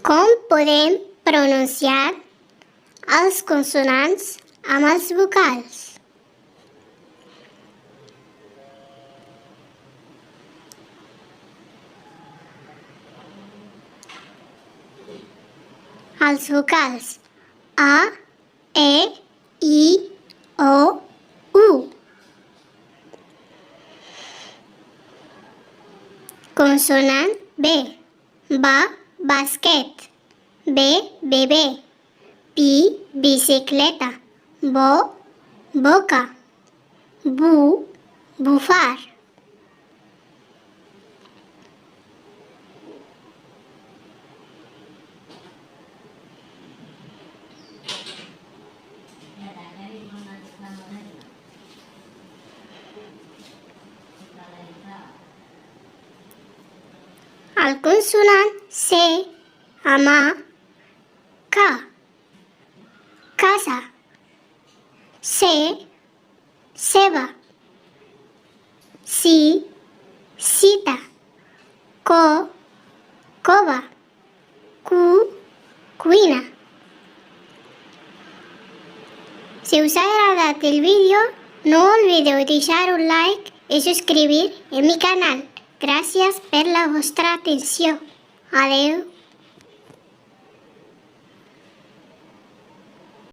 Com podem pronunciar els consonants amb els vocals? Els vocals A, E, I, O, U. Consonant B. Ba, basquet. B, bebè. Bi, bicicleta. Bo, boca. Bu, bufar. El consonant C amb A, ca, casa. C, ceba. Si, cita. Co, cova. Cu, cuina. Si us ha agradat el vídeo, no oblideu deixar un like i subscriure en mi canal. Gràcies per la vostra atenció. Adeu.